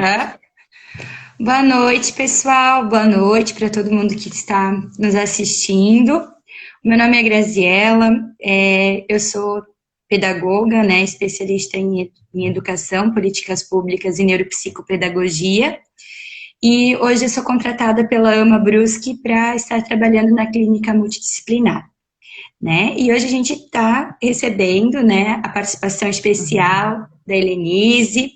Aham. Boa noite, pessoal. Boa noite para todo mundo que está nos assistindo. Meu nome é Graziela, eu sou pedagoga, né, especialista em educação, políticas públicas e neuropsicopedagogia. E hoje eu sou contratada pela AMA Brusque para estar trabalhando na clínica multidisciplinar, né? E hoje a gente está recebendo, né, a participação especial da Helenise,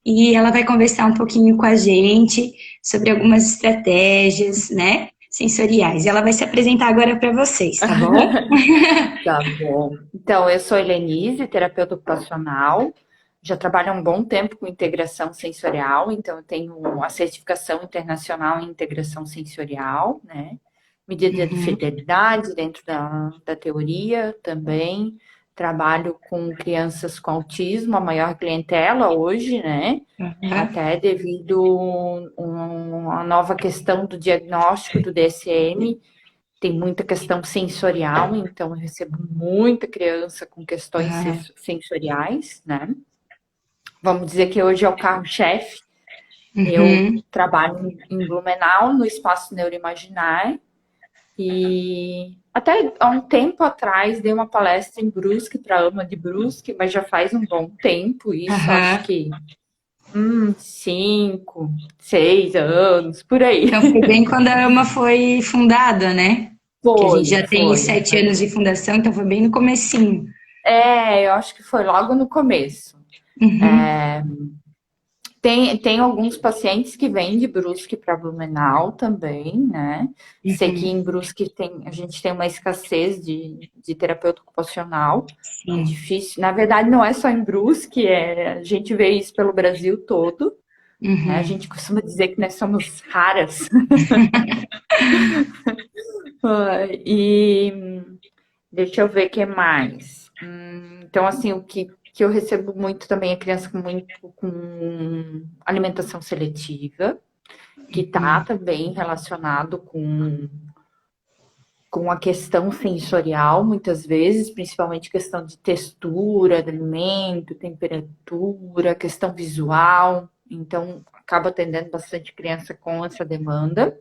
e ela vai conversar um pouquinho com a gente sobre algumas estratégias, né, sensoriais. E ela vai se apresentar agora para vocês, tá bom? Tá bom. Então, eu sou Helenise, terapeuta ocupacional. Já trabalho há um bom tempo com integração sensorial, então eu tenho a certificação internacional em integração sensorial, né? Medida de Uhum, fidelidade dentro da teoria também. Trabalho com crianças com autismo, a maior clientela hoje, né? uhum, Até devido à nova questão do diagnóstico do DSM, tem muita questão sensorial, então eu recebo muita criança com questões uhum, sensoriais, né? Vamos dizer que hoje é o carro-chefe. Eu uhum. trabalho em Blumenau, no Espaço Neuroimaginar, e até há um tempo atrás dei uma palestra em Brusque para a AMA de Brusque, mas já faz um bom tempo, isso acho Aham. que 5, 6 anos, por aí. Então foi bem quando a AMA foi fundada, né? Que a gente Foi, já tem foi. 7 anos de fundação, então foi bem no comecinho. Eu acho que foi logo no começo. Uhum, Tem alguns pacientes que vêm de Brusque para Blumenau também, né? Sei que uhum, em Brusque a gente tem uma escassez de terapeuta ocupacional. É sim. difícil. Na verdade, não é só em Brusque, a gente vê isso pelo Brasil todo, né? A Uhum, gente costuma dizer que nós somos raras. E deixa eu ver o que mais. Então, assim, o que eu recebo muito também é criança com alimentação seletiva, que está uhum, também relacionado com a questão sensorial, muitas vezes, principalmente questão de textura do alimento, temperatura, questão visual. Então, acaba atendendo bastante criança com essa demanda.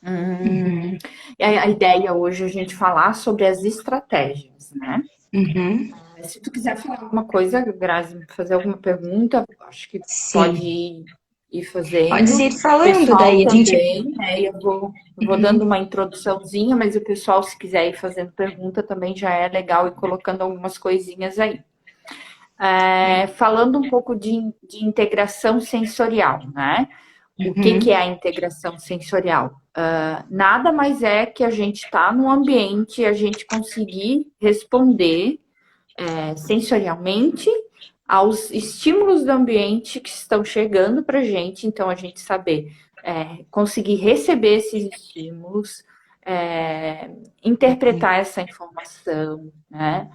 uhum, E a ideia hoje é a gente falar sobre as estratégias, né? uhum. Se tu quiser falar alguma coisa, Grazi, fazer alguma pergunta, acho que pode Sim. ir Pode fazendo. ir O falando pessoal daí, a gente. também, né? Eu vou dando uma introduçãozinha, mas o pessoal, se quiser ir fazendo pergunta, também já é legal ir colocando algumas coisinhas aí. Falando um pouco de integração sensorial, né? O que é Uhum, a integração sensorial? Nada mais é que a gente está no ambiente, a gente conseguir responder sensorialmente aos estímulos do ambiente que estão chegando para a gente, então a gente saber conseguir receber esses estímulos, interpretar essa informação, né?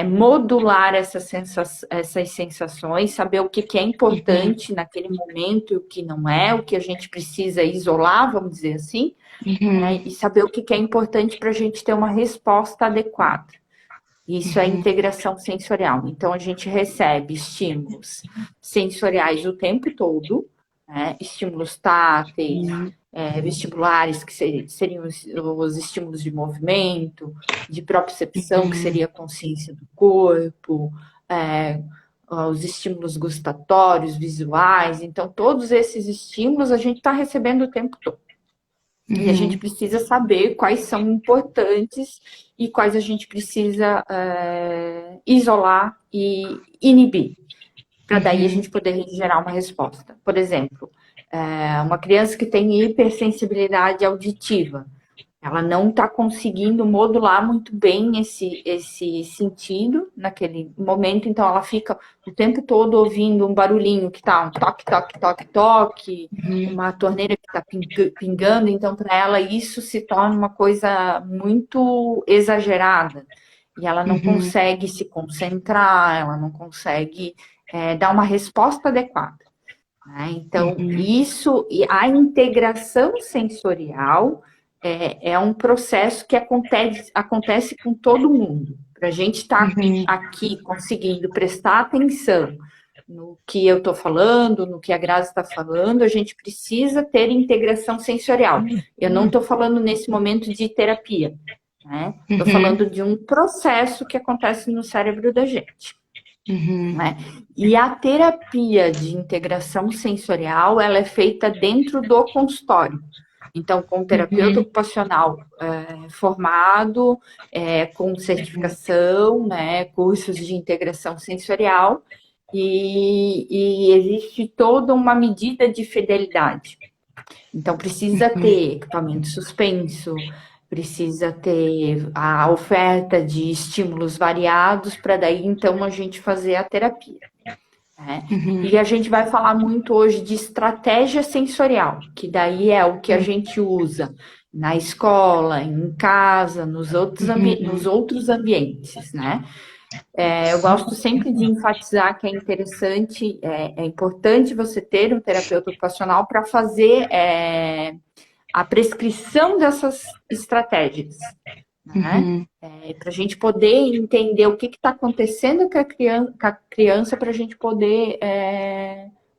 Modular essas sensações, saber o que é uhum, importante naquele momento e o que não é, o que a gente precisa isolar, vamos dizer assim, né? uhum, E saber o que é importante para a gente ter uma resposta adequada. Isso é uhum, integração sensorial. Então, a gente recebe estímulos sensoriais o tempo todo, né? Estímulos táteis, uhum, vestibulares, que seriam os estímulos de movimento, de propriocepção, que uhum, seria a consciência do corpo, é, os estímulos gustatórios, visuais. Então, todos esses estímulos a gente está recebendo o tempo todo. E a gente uhum, precisa saber quais são importantes e quais a gente precisa isolar e inibir, para daí a uhum, gente poder gerar uma resposta. Por exemplo, uma criança que tem hipersensibilidade auditiva, ela não está conseguindo modular muito bem esse sentido naquele momento, então ela fica o tempo todo ouvindo um barulhinho que tá um toque, toque, toque, toque, uhum, uma torneira que está pingando, então para ela isso se torna uma coisa muito exagerada e ela não uhum, consegue se concentrar, ela não consegue dar uma resposta adequada. Né? Então, uhum, isso e a integração sensorial é um processo que acontece com todo mundo. Para a gente estar uhum, aqui conseguindo prestar atenção no que eu estou falando, no que a Grazi está falando, a gente precisa ter integração sensorial. Eu não estou falando nesse momento de terapia, né? Estou falando de um processo que acontece no cérebro da gente. Né? E a terapia de integração sensorial, ela é feita dentro do consultório. Então, com terapeuta ocupacional formado, com certificação, né, cursos de integração sensorial, e existe toda uma medida de fidelidade. Então, precisa ter equipamento suspenso, precisa ter a oferta de estímulos variados para daí, então, a gente fazer a terapia. Né? E a gente vai falar muito hoje de estratégia sensorial, que daí é o que a gente usa na escola, em casa, nos outros ambientes, né? Eu gosto sempre de enfatizar que é interessante, é importante você ter um terapeuta ocupacional para fazer a prescrição dessas estratégias, né? Para a gente poder entender o que está acontecendo com a criança para a gente poder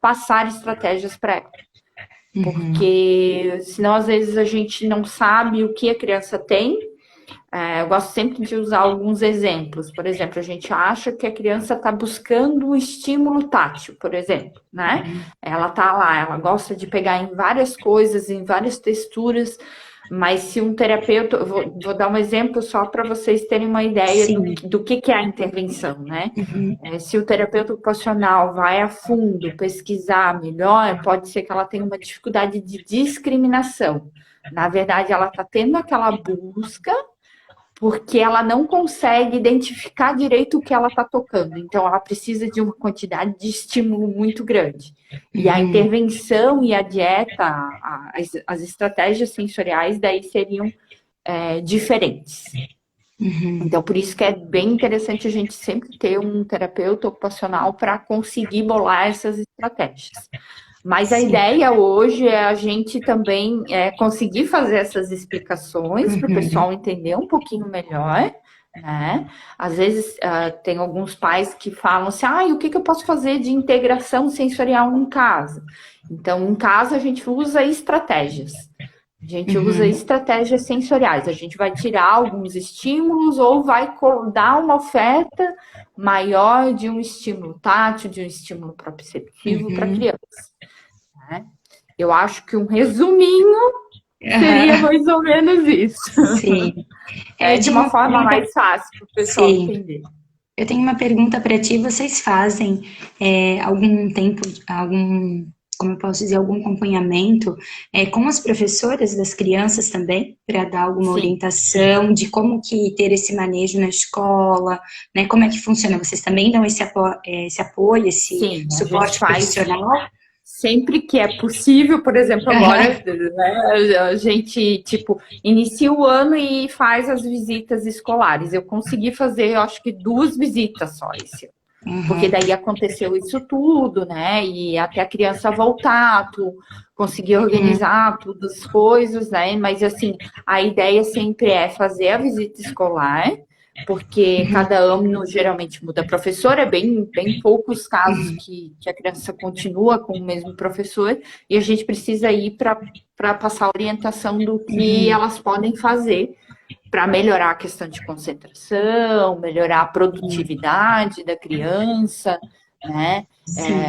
passar estratégias para ela. Porque senão, às vezes, a gente não sabe o que a criança tem. Eu gosto sempre de usar alguns exemplos. Por exemplo, a gente acha que a criança está buscando um estímulo tátil, por exemplo, né? Ela está lá, ela gosta de pegar em várias coisas, em várias texturas, mas se um terapeuta... Vou dar um exemplo só para vocês terem uma ideia do que é a intervenção, né? Se o terapeuta ocupacional vai a fundo pesquisar melhor, pode ser que ela tenha uma dificuldade de discriminação. Na verdade, ela está tendo aquela busca porque ela não consegue identificar direito o que ela está tocando. Então, ela precisa de uma quantidade de estímulo muito grande. E a intervenção e a dieta, as estratégias sensoriais, daí seriam diferentes. Então, por isso que é bem interessante a gente sempre ter um terapeuta ocupacional para conseguir bolar essas estratégias. Mas a ideia hoje é a gente também conseguir fazer essas explicações para o pessoal entender um pouquinho melhor, né? Às vezes tem alguns pais que falam assim, o que eu posso fazer de integração sensorial em casa? Então, em casa a gente usa estratégias. A gente usa estratégias sensoriais. A gente vai tirar alguns estímulos ou vai dar uma oferta maior de um estímulo tátil, de um estímulo proprioceptivo para a criança. Né? Eu acho que um resuminho seria mais ou menos isso. Sim. De uma forma mais fácil para o pessoal entender. Eu tenho uma pergunta para ti. Vocês fazem como eu posso dizer, algum acompanhamento com as professoras das crianças também, para dar alguma orientação de como que ter esse manejo na escola, né? Como é que funciona? Vocês também dão esse apoio, esse suporte profissional? Sempre que é possível, por exemplo, agora né, a gente, inicia o ano e faz as visitas escolares. Eu consegui fazer, eu acho que 2 visitas só esse ano. Porque daí aconteceu isso tudo, né? E até a criança voltar, tu conseguir organizar todas as coisas, né? Mas, assim, a ideia sempre é fazer a visita escolar, porque cada ano geralmente muda professor, é bem poucos casos que a criança continua com o mesmo professor, e a gente precisa ir para passar a orientação do que elas podem fazer para melhorar a questão de concentração, melhorar a produtividade da criança, né?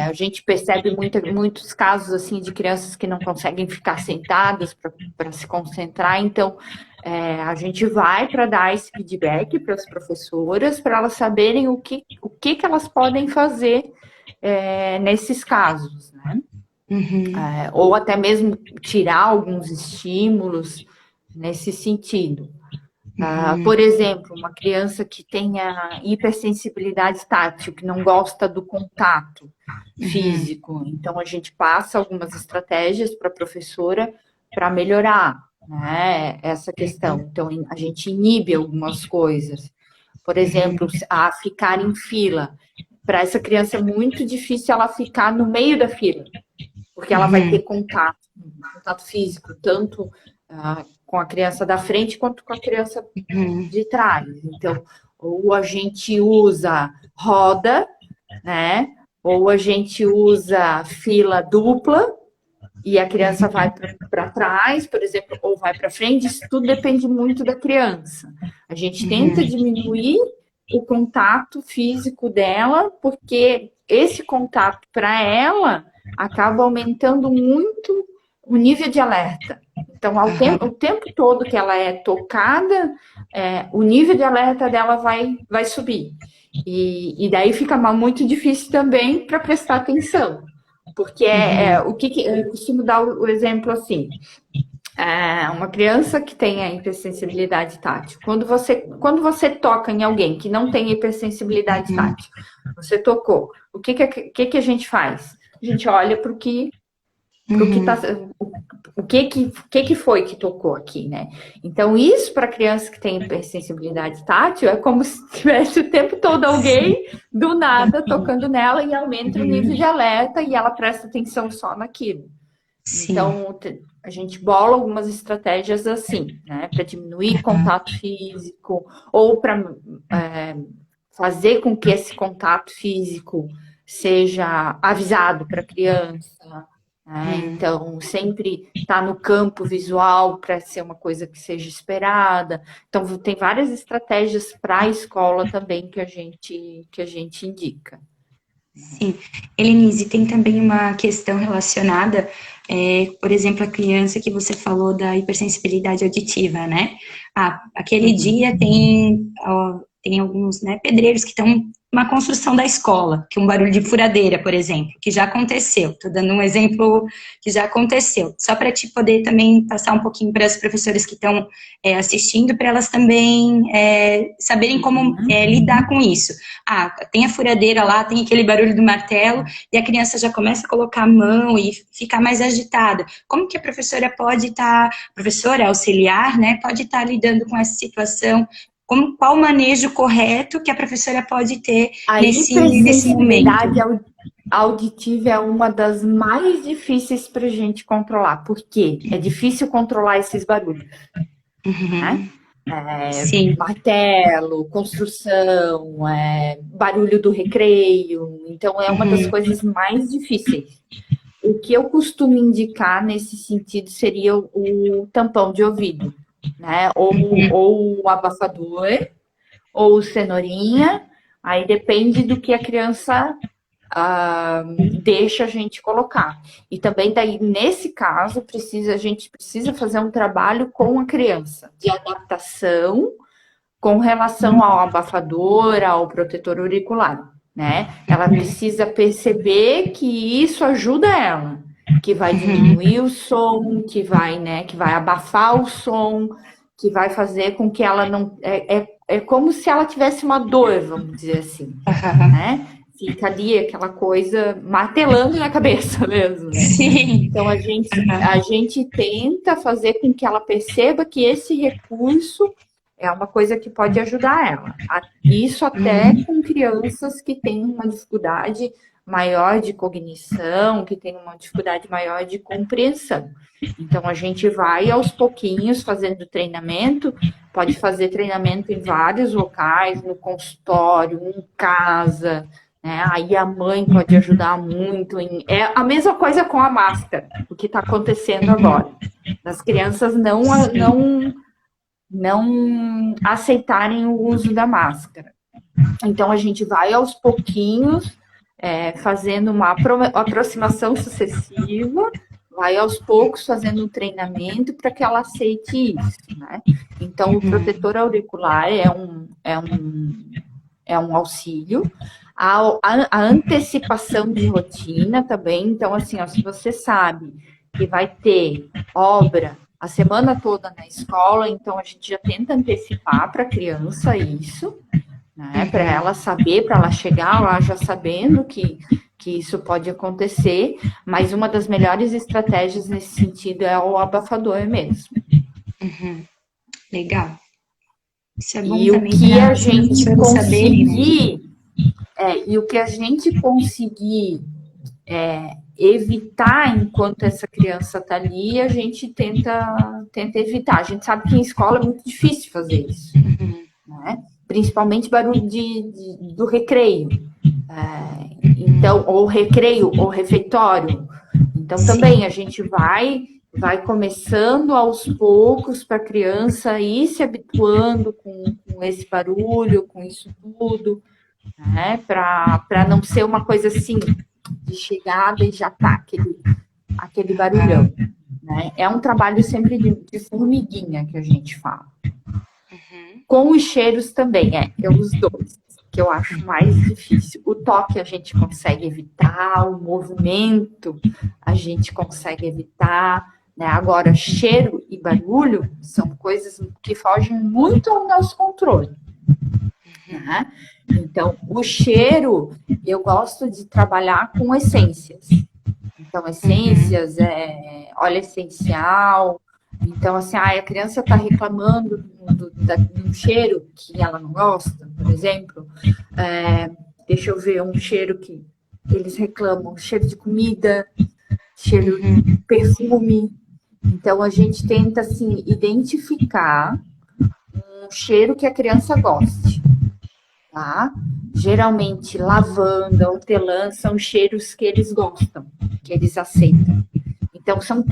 A gente percebe muitos casos assim de crianças que não conseguem ficar sentadas para se concentrar, então a gente vai para dar esse feedback para as professoras, para elas saberem o que elas podem fazer nesses casos, né? Ou até mesmo tirar alguns estímulos nesse sentido. Por exemplo, uma criança que tenha hipersensibilidade tátil, que não gosta do contato físico. Então, a gente passa algumas estratégias para a professora para melhorar, né, essa questão. Então, a gente inibe algumas coisas. Por exemplo, a ficar em fila. Para essa criança é muito difícil ela ficar no meio da fila, porque ela vai ter contato físico, tanto com a criança da frente quanto com a criança de trás. Então, ou a gente usa roda, né? Ou a gente usa fila dupla e a criança vai para trás, por exemplo, ou vai para frente, isso tudo depende muito da criança. A gente tenta diminuir o contato físico dela, porque esse contato para ela acaba aumentando muito o nível de alerta. Então, o tempo todo que ela é tocada, o nível de alerta dela vai subir. E daí fica muito difícil também para prestar atenção. Porque o que eu costumo dar o exemplo assim. Uma criança que tem a hipersensibilidade tátil, quando você toca em alguém que não tem hipersensibilidade tátil, você tocou, o que a gente faz? A gente olha para o que tá, o que foi que tocou aqui, né? Então, isso para criança que tem hipersensibilidade tátil é como se tivesse o tempo todo alguém do nada tocando nela e aumenta o nível de alerta e ela presta atenção só naquilo. Sim. Então, a gente bola algumas estratégias assim, né? Para diminuir contato físico ou para fazer com que esse contato físico seja avisado para a criança. Então, sempre tá no campo visual para ser uma coisa que seja esperada. Então, tem várias estratégias para a escola também que a gente indica. Sim. Helenise, tem também uma questão relacionada, por exemplo, a criança que você falou da hipersensibilidade auditiva, né? Aquele dia tem alguns, né, pedreiros que estão uma construção da escola, que um barulho de furadeira, por exemplo, que já aconteceu. Estou dando um exemplo que já aconteceu. Só para te poder também passar um pouquinho para as professoras que estão assistindo, para elas também saberem como lidar com isso. Tem a furadeira lá, tem aquele barulho do martelo, e a criança já começa a colocar a mão e ficar mais agitada. Como que a professora pode estar, professora auxiliar, né, pode estar lidando com essa situação? Qual o manejo correto que a professora pode ter nesse momento? A hipersensibilidade auditiva é uma das mais difíceis para a gente controlar, porque é difícil controlar esses barulhos. Né? Martelo, construção, barulho do recreio, então é uma das coisas mais difíceis. O que eu costumo indicar nesse sentido seria o tampão de ouvido. Né? Ou o abafador, ou o cenourinha, aí depende do que a criança deixa a gente colocar. E também daí, nesse caso, a gente precisa fazer um trabalho com a criança, de adaptação com relação ao abafador, ao protetor auricular, né? Ela precisa perceber que isso ajuda ela, que vai diminuir o som, que vai abafar o som, que vai fazer com que ela não... É como se ela tivesse uma dor, vamos dizer assim, né? Fica ali aquela coisa martelando na cabeça mesmo, né? Sim. Então, a gente tenta fazer com que ela perceba que esse recurso é uma coisa que pode ajudar ela. Isso até com crianças que têm uma dificuldade maior de cognição, que tem uma dificuldade maior de compreensão. Então, a gente vai aos pouquinhos fazendo treinamento, pode fazer treinamento em vários locais, no consultório, em casa, né? Aí a mãe pode ajudar muito. É a mesma coisa com a máscara, o que está acontecendo agora. As crianças não aceitarem o uso da máscara. Então, a gente vai aos pouquinhos, fazendo uma aproximação sucessiva, vai aos poucos fazendo um treinamento para que ela aceite isso, né? Então, o protetor auricular é um auxílio. A antecipação de rotina também. Então, assim, se você sabe que vai ter obra a semana toda na escola, então a gente já tenta antecipar para a criança isso, né? Para ela saber, para ela chegar lá já sabendo que isso pode acontecer, mas uma das melhores estratégias nesse sentido é o abafador mesmo. Legal. Isso é bom e também o que a gente conseguir, e o que a gente conseguir evitar enquanto essa criança está ali, a gente tenta evitar. A gente sabe que em escola é muito difícil fazer isso, né? Principalmente barulho do recreio. Então, ou recreio, ou refeitório. Então, também a gente vai começando aos poucos para a criança ir se habituando com esse barulho, com isso tudo, né? Para não ser uma coisa assim, de chegada e já tá aquele barulhão. Né? É um trabalho sempre de formiguinha que a gente fala. Com os cheiros também, os dois, que eu acho mais difícil. O toque a gente consegue evitar, o movimento a gente consegue evitar, né? Agora, cheiro e barulho são coisas que fogem muito ao nosso controle. Né? Então, o cheiro, eu gosto de trabalhar com essências. Então, essências, óleo essencial. Então, assim, a criança está reclamando de um cheiro que ela não gosta, por exemplo. Deixa eu ver um cheiro que eles reclamam: cheiro de comida, cheiro de perfume. Então, a gente tenta, assim, identificar um cheiro que a criança goste. Tá? Geralmente, lavanda, hortelã são cheiros que eles gostam, que eles aceitam. Então, são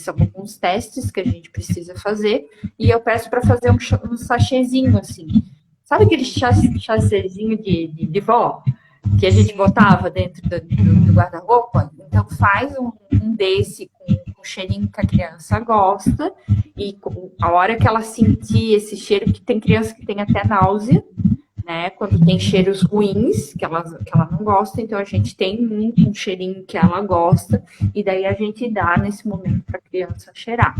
alguns testes que a gente precisa fazer, e eu peço para fazer um sachêzinho, assim. Sabe aquele sachêzinho de vó, que a gente botava dentro do guarda-roupa? Então, faz um desse com o cheirinho que a criança gosta, e a hora que ela sentir esse cheiro, que tem criança que tem até náusea, né, quando tem cheiros ruins, que ela não gosta, então a gente tem um cheirinho que ela gosta, e daí a gente dá nesse momento para a criança cheirar.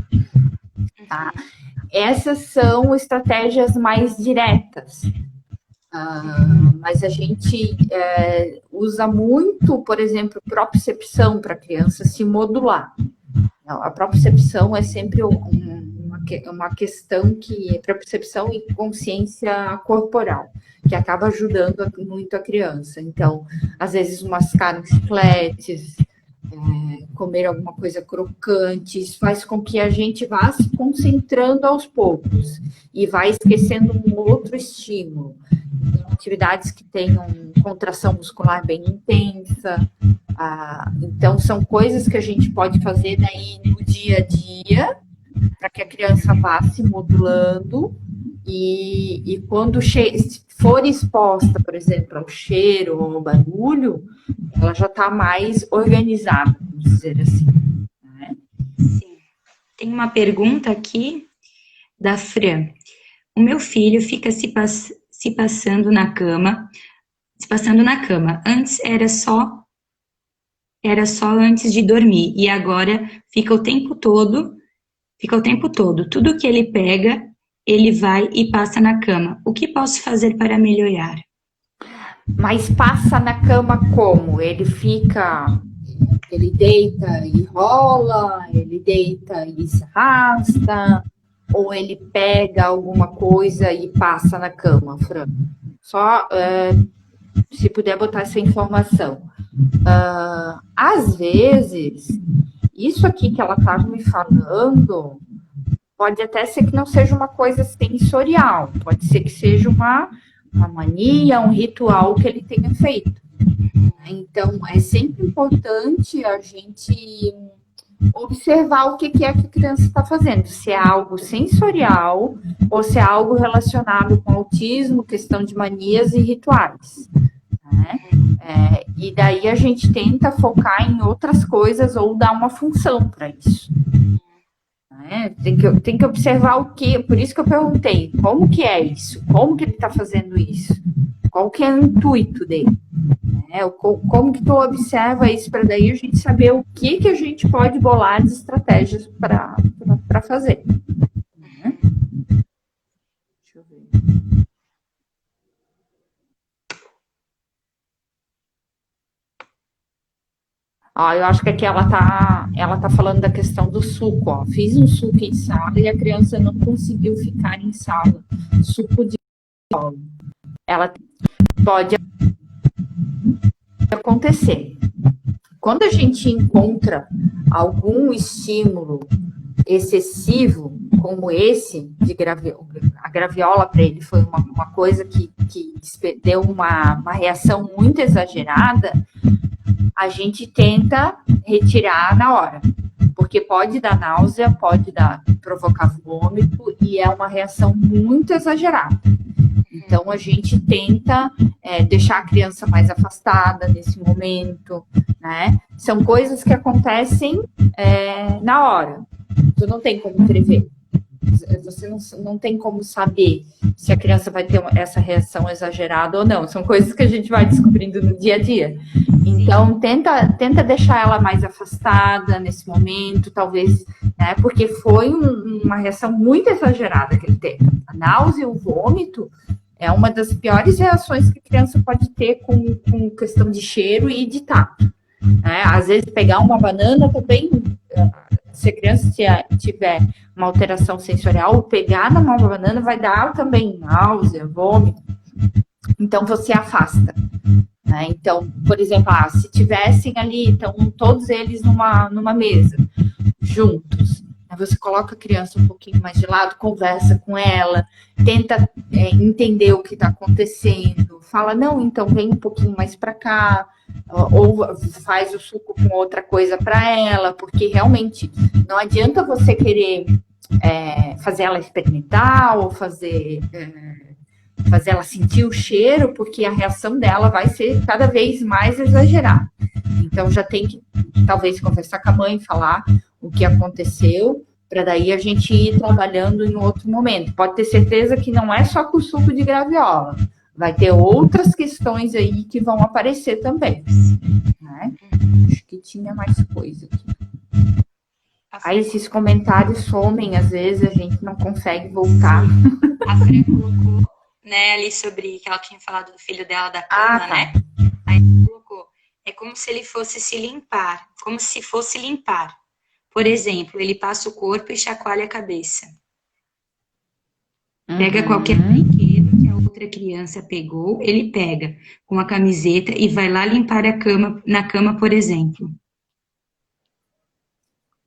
Tá? Essas são estratégias mais diretas. Mas a gente usa muito, por exemplo, propriocepção para a criança se modular. A propriocepção é sempre uma questão que é propriocepção e consciência corporal, que acaba ajudando muito a criança. Então, às vezes, mascar um chiclete, comer alguma coisa crocante, isso faz com que a gente vá se concentrando aos poucos e vai esquecendo um outro estímulo. Então, atividades que tenham contração muscular bem intensa. Então, são coisas que a gente pode fazer daí no dia a dia, para que a criança vá se modulando e quando for exposta, por exemplo, ao cheiro ou ao barulho, ela já está mais organizada, vamos dizer assim. Né? Sim. Tem uma pergunta aqui da Fran. O meu filho fica se passando na cama. Antes era só antes de dormir, e agora fica o tempo todo. Tudo que ele pega, ele vai e passa na cama. O que posso fazer para melhorar? Mas passa na cama como? Ele deita e rola, ele deita e se arrasta, ou ele pega alguma coisa e passa na cama, Fran? Só se puder botar essa informação. Às vezes, isso aqui que ela estava me falando, pode até ser que não seja uma coisa sensorial, pode ser que seja uma mania, um ritual que ele tenha feito. Então, é sempre importante a gente observar o que é que a criança está fazendo, se é algo sensorial ou se é algo relacionado com autismo, questão de manias e rituais. Né? E daí a gente tenta focar em outras coisas ou dar uma função para isso. Né? Tem que observar o que, por isso que eu perguntei, como que é isso? Como que ele está fazendo isso? Qual que é o intuito dele? Como que tu observa isso para daí a gente saber o que a gente pode bolar de estratégias para fazer. Deixa eu ver. Eu acho que aqui ela tá falando da questão do suco. Ó. Fiz um suco em sala e a criança não conseguiu ficar em sala. Suco de colo. Ela pode acontecer. Quando a gente encontra algum estímulo excessivo, como esse, a graviola para ele foi uma coisa que deu uma reação muito exagerada, a gente tenta retirar na hora. Porque pode dar náusea, provocar vômito e é uma reação muito exagerada. Então, a gente tenta deixar a criança mais afastada nesse momento, né? São coisas que acontecem na hora. Você não tem como prever. Você não tem como saber se a criança vai ter essa reação exagerada ou não. São coisas que a gente vai descobrindo no dia a dia. Então, tenta deixar ela mais afastada nesse momento, talvez, né? Porque foi uma reação muito exagerada que ele teve. A náusea e o vômito é uma das piores reações que a criança pode ter com questão de cheiro e de tato. Né? Às vezes, pegar uma banana também, se a criança tiver uma alteração sensorial, pegar numa banana vai dar também náusea, vômito. Então, você afasta. Né? Então, por exemplo, se tivessem ali, então, todos eles numa mesa, juntos, né? Você coloca a criança um pouquinho mais de lado, conversa com ela, tenta entender o que está acontecendo, fala, não, então vem um pouquinho mais para cá, ou faz o suco com outra coisa para ela, porque realmente não adianta você querer fazer ela experimentar ou fazer ela sentir o cheiro, porque a reação dela vai ser cada vez mais exagerada. Então já tem que talvez conversar com a mãe, falar o que aconteceu, para daí a gente ir trabalhando em outro momento. Pode ter certeza que não é só com o suco de graviola. Vai ter outras questões aí que vão aparecer também. Né? Acho que tinha mais coisa aqui. Aí esses comentários somem, às vezes a gente não consegue voltar. A Fran colocou, né, ali sobre que ela tinha falado do filho dela da cama, né? Aí ela colocou, é como se ele fosse se limpar, como se fosse limpar. Por exemplo, ele passa o corpo e chacoalha a cabeça. Pega qualquer brinquedo que a outra criança pegou, ele pega com a camiseta e vai lá limpar a cama, na cama, por exemplo.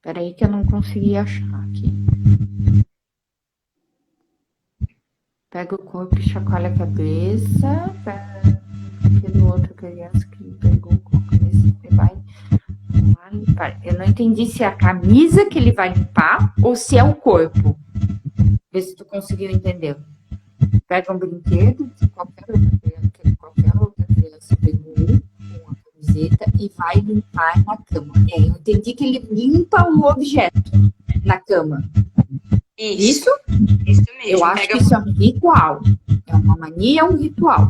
Peraí que eu não consegui achar aqui. Pega o corpo e chacoalha a cabeça. Pega outra criança que pegou com a cabeça e vai lá limpar. Eu não entendi se é a camisa que ele vai limpar ou se é o corpo. Vê se tu conseguiu entender. Pega um brinquedo que qualquer outra criança pegou com a camiseta e vai limpar na cama. Eu entendi que ele limpa o objeto na cama. Isso? Isso mesmo. Eu acho que isso é um ritual. É uma mania, é um ritual.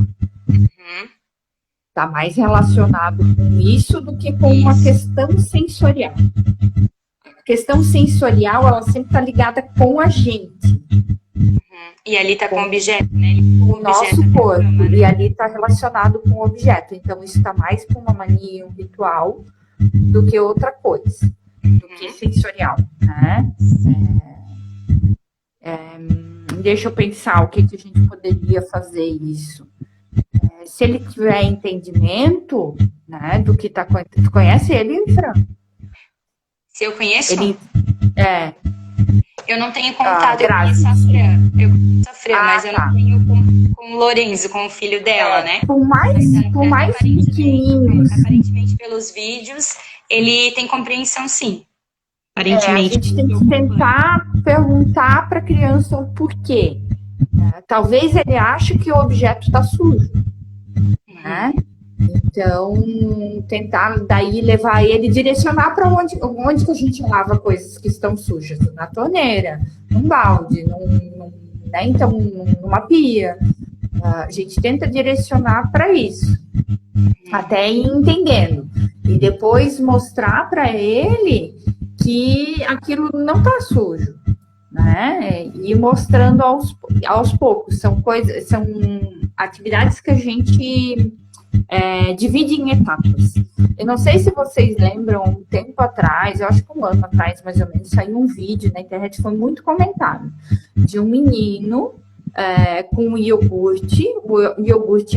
Tá mais relacionado com isso do que com uma questão sensorial. A questão sensorial, ela sempre está ligada com a gente. E ali está com o objeto, né? Com o nosso corpo. E ali está relacionado com o objeto. Então, isso está mais com uma mania, um ritual, do que outra coisa. Do que sensorial, né? Deixa eu pensar o que a gente poderia fazer isso. Se ele tiver entendimento, né, do que está acontecendo. Tu conhece ele, Fran? Se eu conheço? Eu não tenho contato, eu conheço a Fran. Eu conheço a Fran, mas eu não tenho com o Lorenzo, com o filho dela, né? Por mais pequenininhos. Aparentemente, pelos vídeos, ele tem compreensão, sim. Aparentemente. A gente tem que tentar perguntar para a criança o porquê. Talvez ele ache que o objeto está sujo. Né? Então, tentar daí levar ele, direcionar para onde que a gente lava coisas que estão sujas. Na torneira, num balde, né? Então, numa pia. A gente tenta direcionar para isso. Até ir entendendo. E depois mostrar para ele que aquilo não está sujo. Né? E mostrando aos poucos. São atividades que a gente divide em etapas. Eu não sei se vocês lembram, um tempo atrás, eu acho que um ano atrás, mais ou menos, saiu um vídeo na internet, foi muito comentado, de um menino com o iogurte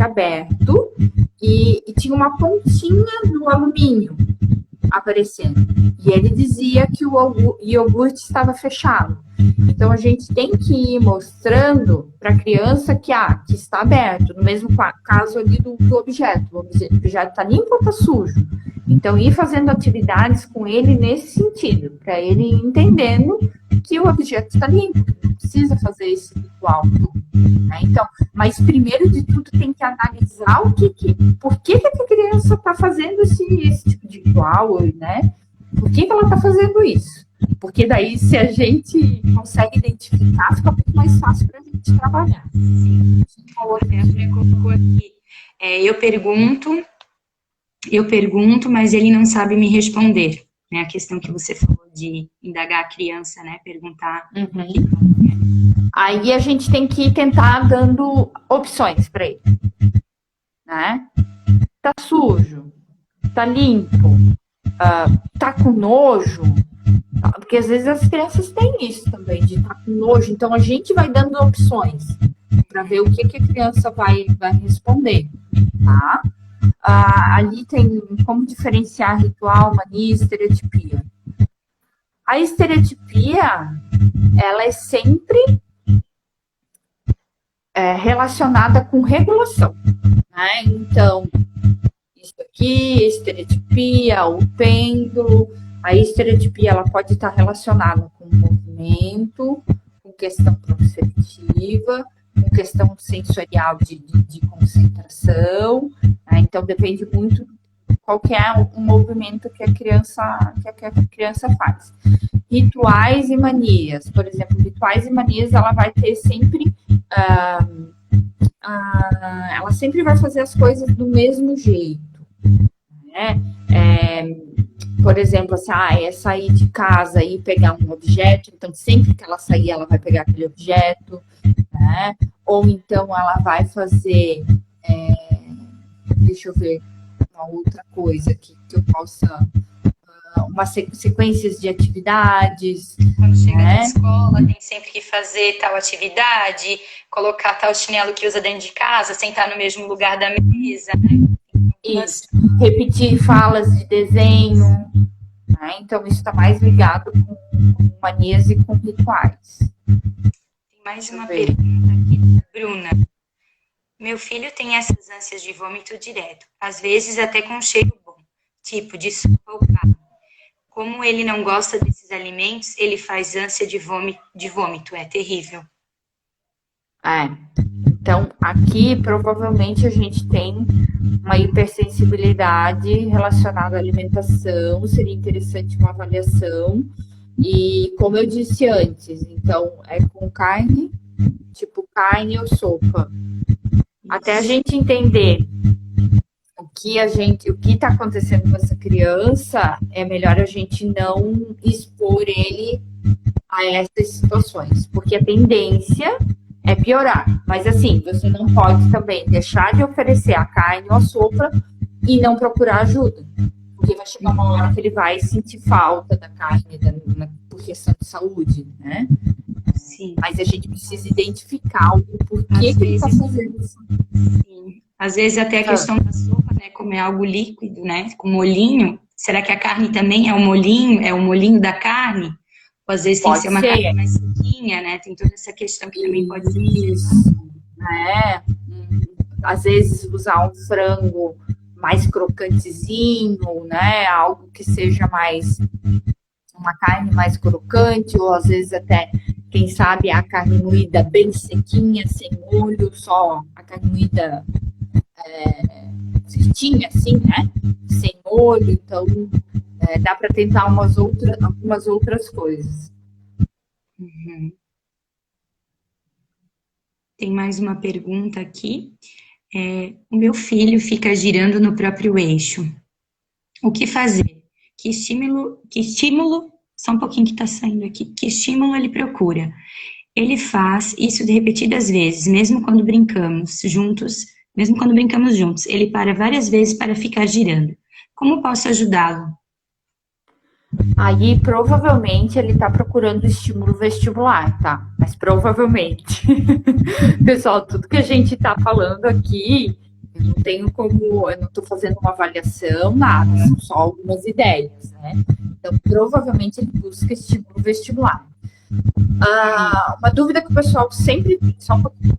aberto e tinha uma pontinha no alumínio. aparecendo. E ele dizia que o iogurte estava fechado. Então, a gente tem que ir mostrando para a criança que está aberto. No mesmo caso ali do objeto. O objeto está limpo ou está sujo? Então, ir fazendo atividades com ele nesse sentido, para ele ir entendendo que o objeto está limpo, que não precisa fazer esse ritual. Né? Então, mas primeiro de tudo tem que analisar por que a criança está fazendo esse tipo de ritual, né? Por que ela está fazendo isso? Porque daí, se a gente consegue identificar, fica muito mais fácil para a gente trabalhar. Sim. Colocou aqui. Eu pergunto, mas ele não sabe me responder. Né? A questão que você falou de indagar a criança, né? Perguntar. Aí a gente tem que tentar dando opções para ele. Né? Tá sujo? Tá limpo? Tá com nojo? Porque às vezes as crianças têm isso também, de estar com nojo. Então a gente vai dando opções para ver o que a criança vai responder. Tá? Ali tem como diferenciar ritual, mania e estereotipia. A estereotipia, ela é sempre relacionada com regulação. Né? Então, isso aqui, estereotipia, o pêndulo. A estereotipia ela pode estar relacionada com movimento, com questão proprioceptiva, com questão sensorial de concentração. Né? Então, depende muito qual que é o movimento que a criança faz. Rituais e manias. Por exemplo, rituais e manias, ela vai ter sempre... ela sempre vai fazer as coisas do mesmo jeito. Né? Por exemplo, assim, é sair de casa e pegar um objeto, então sempre que ela sair, ela vai pegar aquele objeto, né? Ou então ela vai fazer, deixa eu ver, uma outra coisa que eu possa, umas sequências de atividades. Quando chega na escola, tem sempre que fazer tal atividade, colocar tal chinelo que usa dentro de casa, sentar no mesmo lugar da mesa, né? Isso. Repetir falas de desenho, né? Então isso está mais ligado com manias e com rituais. Tem mais uma pergunta aqui da Bruna. Meu filho tem essas ânsias de vômito direto, às vezes até com cheiro bom, tipo de sopa ou carne. Como ele não gosta desses alimentos, ele faz ânsia de vômito, é terrível. Então, aqui provavelmente a gente tem uma hipersensibilidade relacionada à alimentação, seria interessante uma avaliação. E como eu disse antes, então é com carne, tipo carne ou sopa. Até a gente entender o que está acontecendo com essa criança, é melhor a gente não expor ele a essas situações, porque a tendência é piorar. Mas assim, você não pode também deixar de oferecer a carne ou a sopa e não procurar ajuda. Porque vai chegar uma hora que ele vai sentir falta da carne por questão de saúde, né? Sim. Mas a gente precisa identificar o porquê que ele está fazendo isso. Sim. Às vezes até a questão da sopa, né? Como é algo líquido, né? Com molhinho. Será que a carne também é o molhinho da carne? Ou às vezes tem que ser uma carne mais sequinha, né? Tem toda essa questão que também pode ser. Isso. Às vezes usar um frango mais crocantezinho, né? Algo que seja mais... uma carne mais crocante, ou às vezes até, quem sabe, a carne moída bem sequinha, sem molho, só a carne moída fritinha, assim, né? Sem molho, então dá para tentar algumas outras coisas. Uhum. Tem mais uma pergunta aqui. O meu filho fica girando no próprio eixo. O que fazer? Que estímulo, só um pouquinho que está saindo aqui, que estímulo ele procura? Ele faz isso de repetidas vezes, mesmo quando brincamos juntos, ele para várias vezes para ficar girando. Como posso ajudá-lo? Aí, provavelmente, ele está procurando estímulo vestibular, tá? Mas provavelmente. Pessoal, tudo que a gente está falando aqui Eu não estou fazendo uma avaliação, nada, são só algumas ideias, né? Então, provavelmente ele busca estímulo vestibular. Uma dúvida que o pessoal sempre tem, só um pouquinho.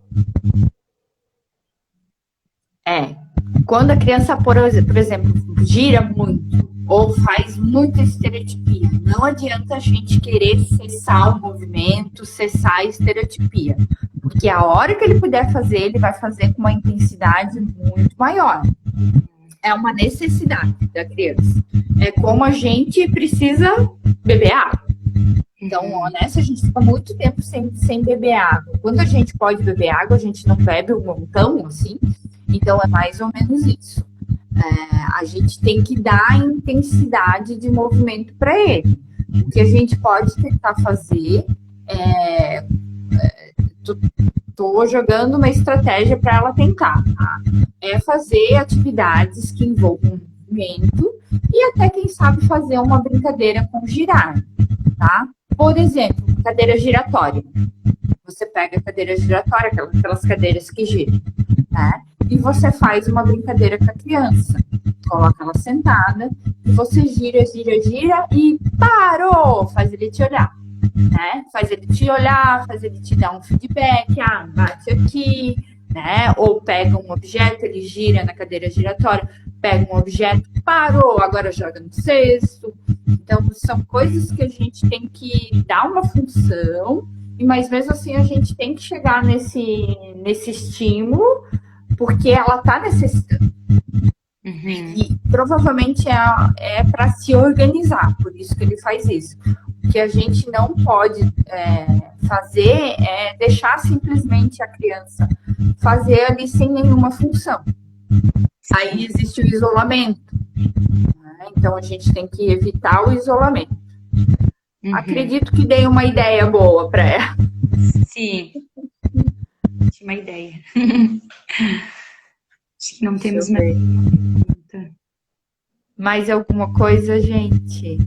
Quando a criança, por exemplo, gira muito ou faz muita estereotipia, não adianta a gente querer cessar o movimento, cessar a estereotipia, porque a hora que ele puder fazer, ele vai fazer com uma intensidade muito maior. É uma necessidade da criança. É como a gente precisa beber água. Então, nessa, a gente fica muito tempo sem beber água. Quando a gente pode beber água, a gente não bebe um montão, assim. Então, é mais ou menos isso. A gente tem que dar intensidade de movimento para ele. O que a gente pode tentar fazer Estou jogando uma estratégia para ela tentar, tá? É fazer atividades que envolvam movimento e até, quem sabe, fazer uma brincadeira com girar, tá? Por exemplo, cadeira giratória. Você pega a cadeira giratória, aquelas cadeiras que giram, né? E você faz uma brincadeira com a criança. Coloca ela sentada e você gira e parou! Faz ele te olhar, né? Faz ele te olhar, faz ele te dar um feedback, bate aqui, né? Ou pega um objeto, ele gira na cadeira giratória, pega um objeto, parou, agora joga no cesto. Então, são coisas que a gente tem que dar uma função, mas mesmo assim a gente tem que chegar nesse estímulo, porque ela está necessitando. E provavelmente é para se organizar, por isso que ele faz isso. O que a gente não pode fazer é deixar simplesmente a criança fazer ali sem nenhuma função. Aí existe o isolamento, né? Então a gente tem que evitar o isolamento. Acredito que dei uma ideia boa para ela. Sim, tinha uma ideia. Acho que não temos mais pergunta. Mais alguma coisa, gente?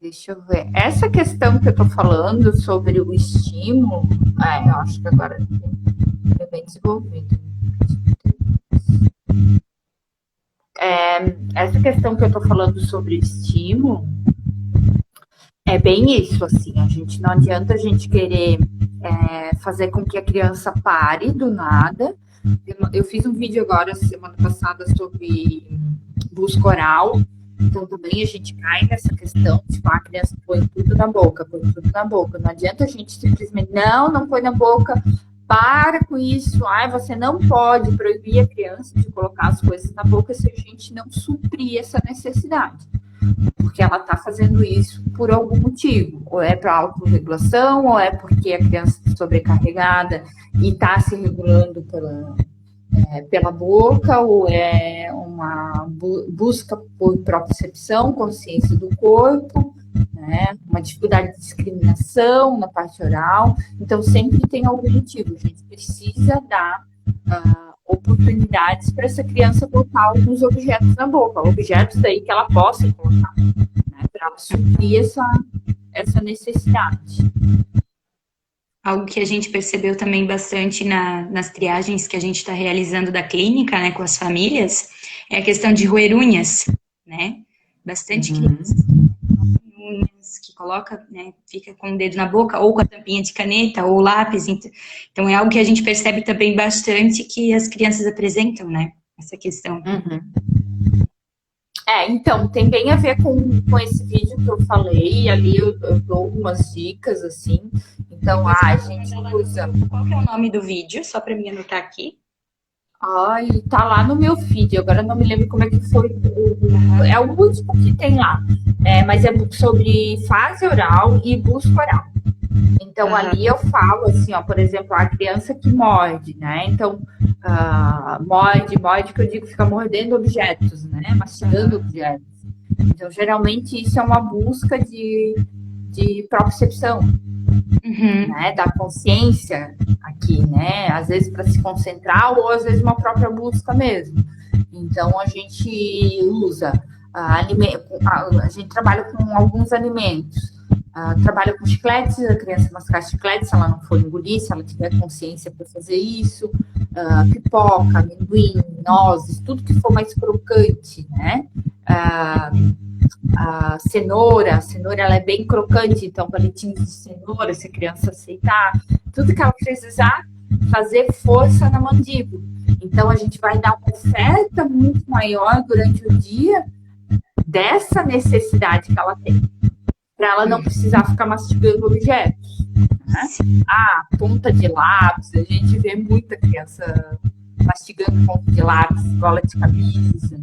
Deixa eu ver. Essa questão que eu tô falando sobre o estímulo, eu acho que agora é bem desenvolvido. Essa questão que eu tô falando sobre estímulo é bem isso, assim. Não adianta a gente querer fazer com que a criança pare do nada. Eu fiz um vídeo agora, semana passada, sobre busca oral. Então, também a gente cai nessa questão, tipo, a criança põe tudo na boca. Não adianta a gente simplesmente, não põe na boca, para com isso. Você não pode proibir a criança de colocar as coisas na boca se a gente não suprir essa necessidade. Porque ela está fazendo isso por algum motivo. Ou é para autorregulação, ou é porque a criança está sobrecarregada e está se regulando pela boca, ou é uma busca por propriocepção, consciência do corpo, né? Uma dificuldade de discriminação na parte oral. Então, sempre tem algum motivo. A gente precisa dar oportunidades para essa criança colocar alguns objetos na boca, objetos daí que ela possa colocar, né? Para ela suprir essa necessidade. Algo que a gente percebeu também bastante nas triagens que a gente está realizando da clínica, né, com as famílias, é a questão de roer unhas, né? Bastante crianças unhas que coloca, né, fica com o dedo na boca, ou com a tampinha de caneta, ou lápis. Então, é algo que a gente percebe também bastante que as crianças apresentam, né? Essa questão. Então, tem bem a ver com esse vídeo que eu falei, ali eu dou algumas dicas, assim. Então, a gente usa... Qual que é o nome do vídeo? Só para mim anotar aqui. Tá lá no meu feed, agora não me lembro como é que foi. É o último que tem lá. Mas é sobre fase oral e busca oral. Então, ali eu falo, assim, por exemplo, a criança que morde, né? Então, morde, que eu digo, fica mordendo objetos, né? Mastigando objetos. Então, geralmente, isso é uma busca de propriocepção, né? Da consciência aqui, né? Às vezes para se concentrar ou às vezes uma própria busca mesmo. Então, a gente usa a gente trabalha com alguns alimentos. trabalha com chicletes, a criança mascar chicletes, se ela não for engolir, se ela tiver consciência para fazer isso, pipoca, amendoim, nozes, tudo que for mais crocante, né? A cenoura ela é bem crocante, então palitinhos de cenoura, se a criança aceitar, tudo que ela precisar fazer força na mandíbula. Então a gente vai dar uma oferta muito maior durante o dia dessa necessidade que ela tem, para ela não precisar ficar mastigando objetos, né? Ponta de lápis, a gente vê muita criança mastigando ponta de lápis, gola de camisa.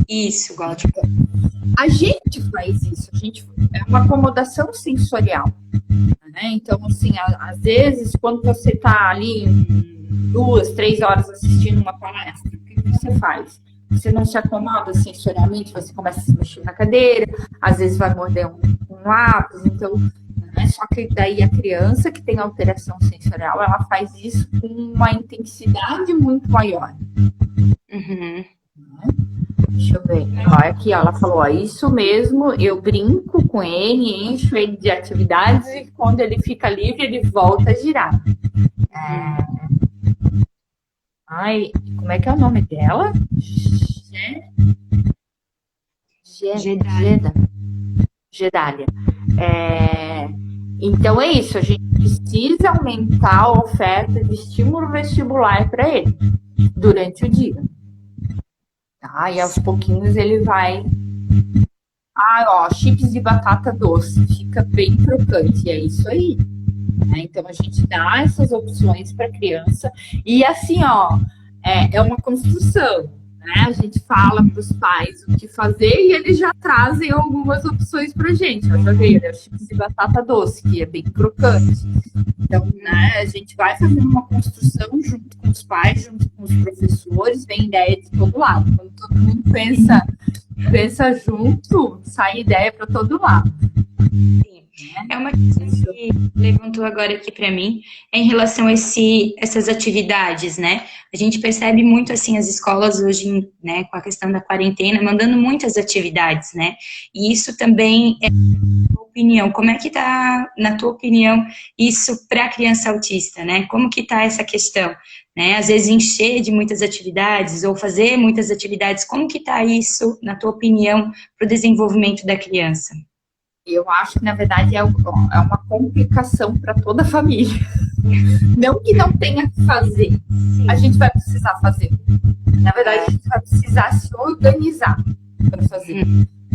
Isso, gola de camisa. A gente faz isso, é uma acomodação sensorial, né? Então, assim, às vezes, quando você está ali 2, 3 horas assistindo uma palestra, o que você faz? Você não se acomoda sensorialmente, você começa a se mexer na cadeira, às vezes vai morder um lápis, então, né? Só que daí a criança que tem alteração sensorial, ela faz isso com uma intensidade muito maior. Uhum. Deixa eu ver. Aqui ela falou, isso mesmo, eu brinco com ele, encho ele de atividades e quando ele fica livre, ele volta a girar. Como é que é o nome dela? Gedália. Então é isso, a gente precisa aumentar a oferta de estímulo vestibular para ele durante o dia. E aos pouquinhos ele vai... chips de batata doce, fica bem crocante, é isso aí. Então a gente dá essas opções para a criança e assim, é uma construção, né? A gente fala para os pais o que fazer e eles já trazem algumas opções para a gente. Já veio, né? Chips de batata doce, que é bem crocante. Então, né, a gente vai fazendo uma construção junto com os pais, junto com os professores, vem ideia de todo lado. Quando todo mundo pensa junto, sai ideia para todo lado. Sim. É uma questão que levantou agora aqui para mim, em relação a essas atividades, né? A gente percebe muito, assim, as escolas hoje, né, com a questão da quarentena, mandando muitas atividades, né? E isso também opinião, como é que tá, na tua opinião, isso para a criança autista, né? Como que tá essa questão, né? Às vezes encher de muitas atividades ou fazer muitas atividades, como que tá isso, na tua opinião, para o desenvolvimento da criança? Eu acho que, na verdade, é uma complicação para toda a família. Não que não tenha que fazer, a gente vai precisar fazer. Na verdade, a gente vai precisar se organizar para fazer.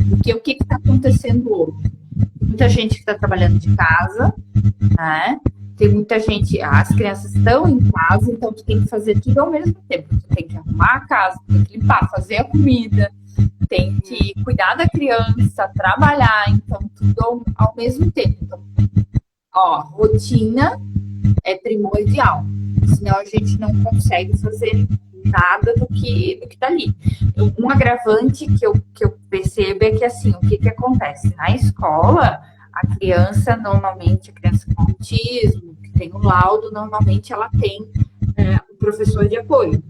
Porque o que está acontecendo hoje? Muita gente que está trabalhando de casa, né? Tem muita gente, as crianças estão em casa, então tu tem que fazer tudo ao mesmo tempo. Tu tem que arrumar a casa, tem que limpar, fazer a comida, tem que cuidar da criança, trabalhar, então tudo ao mesmo tempo. Então, rotina é primordial, senão a gente não consegue fazer nada do que tá ali. Um agravante que eu percebo é que, assim, o que acontece? Na escola, a criança com autismo, que tem o laudo, normalmente ela tem um professor de apoio.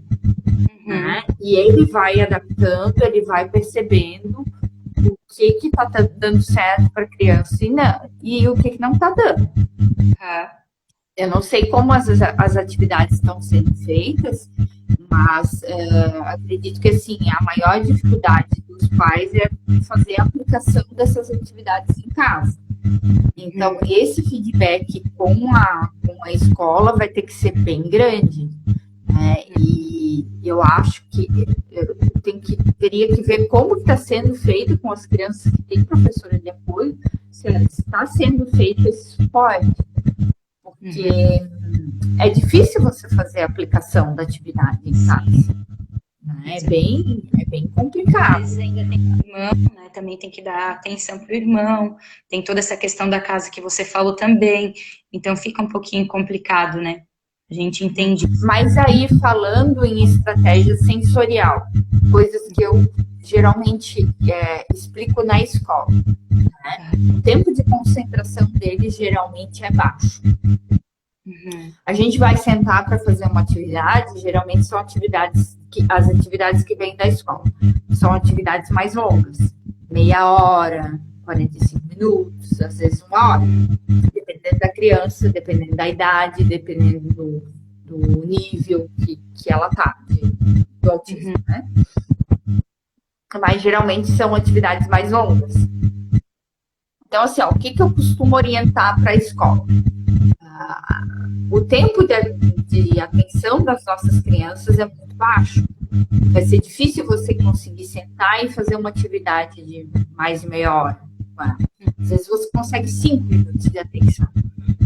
Né? E ele vai adaptando, ele vai percebendo o que tá dando certo para a criança e o que não está dando. Eu não sei como as atividades estão sendo feitas, mas acredito que, assim, a maior dificuldade dos pais é fazer a aplicação dessas atividades em casa. Então, esse feedback com a escola vai ter que ser bem grande. E eu acho que teria que ver como está sendo feito com as crianças que têm professora de apoio, se está sendo feito esse suporte. Porque é difícil você fazer a aplicação da atividade em casa. É bem complicado. Mas ainda tem o irmão, né? Também tem que dar atenção para o irmão, tem toda essa questão da casa que você falou também, então fica um pouquinho complicado, né? A gente entende. Mas aí, falando em estratégia sensorial, coisas que eu geralmente explico na escola, né? O tempo de concentração deles geralmente é baixo. A gente vai sentar para fazer uma atividade, geralmente são as atividades que vêm da escola, são atividades mais longas, meia hora, 45 minutos, às vezes 1 hora, dependendo da criança, dependendo da idade, dependendo do nível que ela tá do autismo, né? Mas geralmente são atividades mais longas. Então, assim, ó, o que eu costumo orientar para a escola? O tempo de atenção das nossas crianças é muito baixo. Vai ser difícil você conseguir sentar e fazer uma atividade de mais de meia hora. Às vezes você consegue 5 minutos de atenção.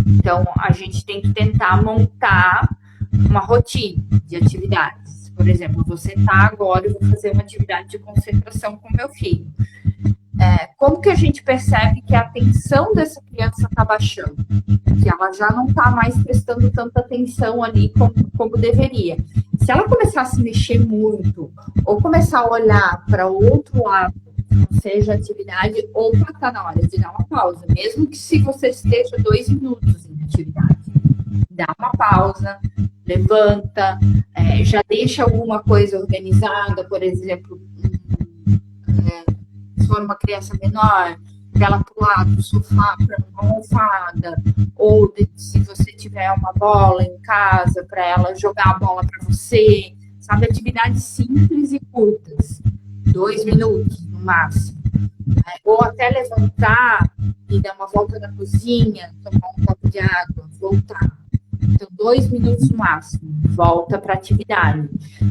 Então, a gente tem que tentar montar uma rotina de atividades. Por exemplo, eu vou sentar agora e vou fazer uma atividade de concentração com meu filho. Como que a gente percebe que a atenção dessa criança está baixando? Que ela já não está mais prestando tanta atenção ali como deveria. Se ela começar a se mexer muito, ou começar a olhar para outro lado, seja atividade, ou está na hora de dar uma pausa. Mesmo que se você esteja 2 minutos em atividade, dá uma pausa, levanta, já deixa alguma coisa organizada, por exemplo, se for uma criança menor, ela para o lado do sofá para uma almofada, ou se você tiver uma bola em casa, para ela jogar a bola para você, sabe? Atividades simples e curtas, 2 minutos no máximo. Ou até levantar e dar uma volta na cozinha, tomar um copo de água, voltar. Então, 2 minutos no máximo, volta para a atividade.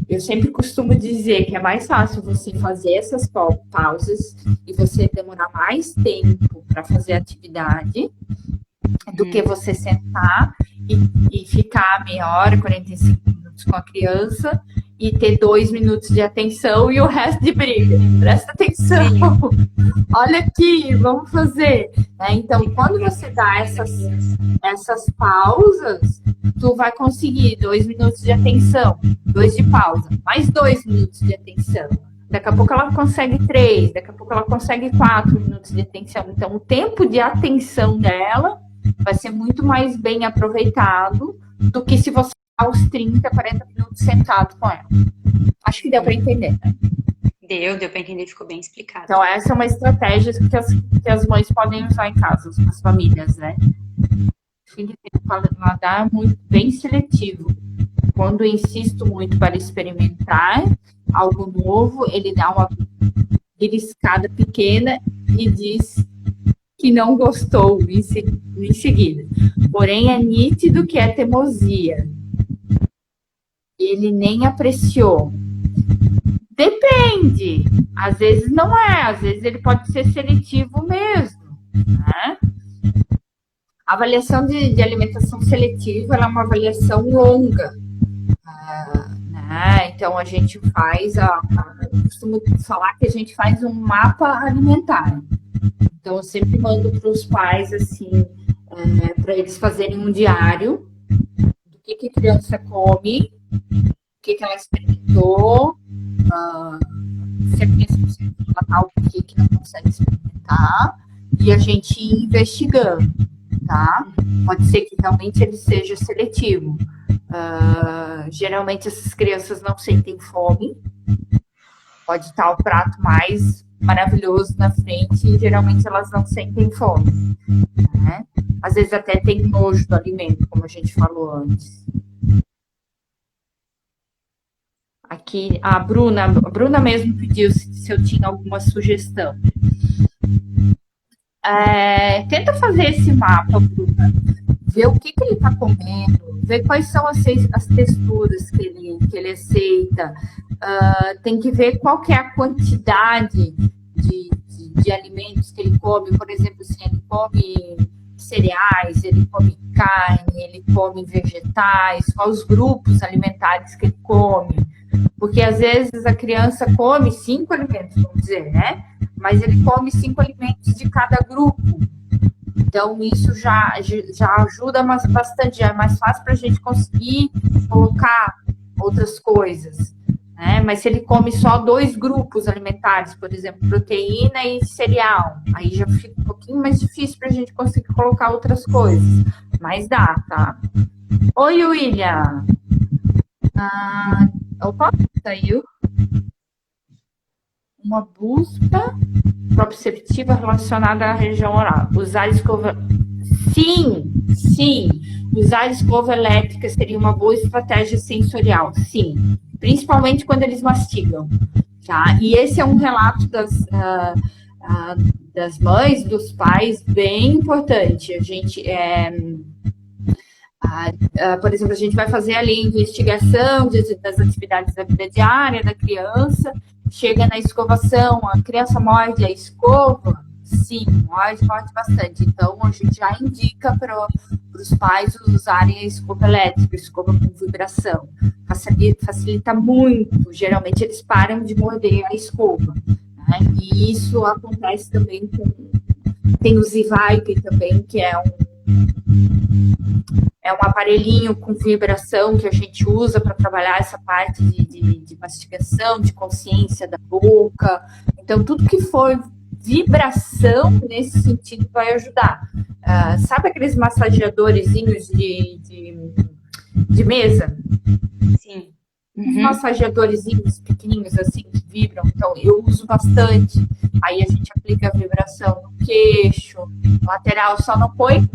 Eu sempre costumo dizer que é mais fácil você fazer essas pausas e você demorar mais tempo para fazer a atividade do que você sentar e ficar meia hora, 45 minutos com a criança e ter 2 minutos de atenção e o resto de briga. Presta atenção. Olha aqui, vamos fazer. Então, quando você dá essas pausas, tu vai conseguir 2 minutos de atenção, 2 de pausa, mais 2 minutos de atenção. Daqui a pouco ela consegue 3, daqui a pouco ela consegue 4 minutos de atenção. Então, o tempo de atenção dela vai ser muito mais bem aproveitado do que se você ficar os 30, 40 minutos sentado com ela. Acho que deu para entender, né? Deu para entender, ficou bem explicado. Então, essa é uma estratégia que as mães podem usar em casa, as famílias, né? O filho tem que paladar muito bem seletivo. Quando eu insisto muito para experimentar algo novo, ele dá uma beliscada pequena e diz que não gostou em seguida. Porém, é nítido que é teimosia. Ele nem apreciou. Depende. Às vezes não é. Às vezes ele pode ser seletivo mesmo, né? A avaliação de alimentação seletiva ela é uma avaliação longa. Né? Então, a gente faz... Eu costumo falar que a gente faz um mapa alimentar. Então, eu sempre mando para os pais, assim, para eles fazerem um diário do que a criança come, o que ela experimentou, se a criança consegue relatar o que não consegue experimentar, e a gente ir investigando, tá? Pode ser que realmente ele seja seletivo. Geralmente, essas crianças não sentem fome. Pode estar o prato mais maravilhoso na frente e geralmente elas não sentem fome, né? Às vezes até tem nojo do alimento, como a gente falou antes. Aqui, a Bruna mesmo pediu se eu tinha alguma sugestão. Tenta fazer esse mapa, Bruna. Ver o que ele está comendo, ver quais são as texturas que ele aceita. Tem que ver qual que é a quantidade de alimentos que ele come. Por exemplo, se ele come cereais, ele come carne, ele come vegetais, quais os grupos alimentares que ele come. Porque às vezes a criança come 5 alimentos, vamos dizer, né? Mas ele come 5 alimentos de cada grupo. Então, isso já ajuda bastante, já é mais fácil para a gente conseguir colocar outras coisas, né? Mas se ele come só 2 grupos alimentares, por exemplo, proteína e cereal, aí já fica um pouquinho mais difícil para a gente conseguir colocar outras coisas. Mas dá, tá? Oi, William! Opa, saiu. uma busca proprioceptiva relacionada à região oral. Usar escova... Sim. Usar escova elétrica seria uma boa estratégia sensorial, sim. Principalmente quando eles mastigam, tá? E esse é um relato das mães, dos pais, bem importante. A gente, por exemplo, a gente vai fazer ali a investigação das atividades da vida diária da criança, chega na escovação, a criança morde a escova, sim, morde bastante. Então, a gente já indica para os pais usarem a escova elétrica, a escova com vibração. Facilita muito. Geralmente, eles param de morder a escova. Né? E isso acontece também com... Tem o Z-Vibe também, que é um aparelhinho com vibração que a gente usa para trabalhar essa parte de mastigação, de consciência da boca. Então, tudo que for vibração nesse sentido vai ajudar. Sabe aqueles massageadorzinhos de mesa? Sim. Uns massageadorzinhos pequenininhos assim que vibram. Então, eu uso bastante. Aí a gente aplica a vibração no queixo, lateral, só não põe